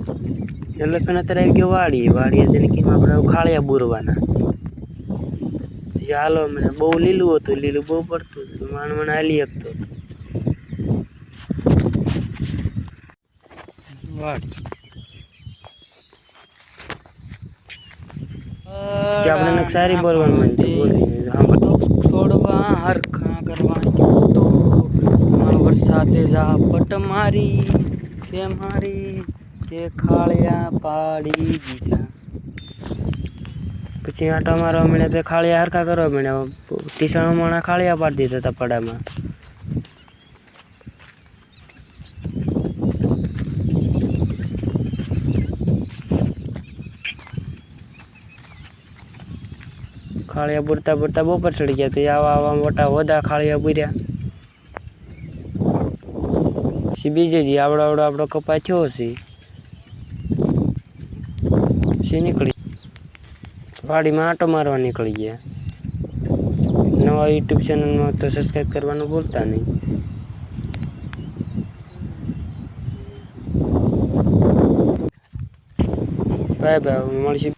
એટલે પણ અત્યારે આવી ગયો વાડીએ જઈને કે આપણે ખાળિયા બુરવાના છે હાલો મને બહુ લીલું હતું લીલું બહુ પડતું હતું માણ હાલી શકતો વાડી આપણે સારી બોલવાનું માનતી બોલી છોડવા હરખા કરવાની તો વરસાદે ઝાપટ મારી કે મારી કે ખાળિયા પાડી દીધા પછી આટા મારવા મળ્યા તે ખાળિયા હરખા કરવા મળ્યા ટીસણ માણા ખાળિયા પાડી દીધા હતા પડામાં ખાળિયા બુરતા બુરતા બપોર ચડી ગયા તો આવા મોટા વધા ખાળિયા બુર્યા પછી બીજે જી આવડો કપાય થયો છે પછી નીકળી વાડીમાં આંટો મારવા નીકળી ગયા નવા યુટ્યુબ ચેનલમાં તો સબસ્ક્રાઈબ કરવાનું ભૂલતા નહીં બાય બાય મળશે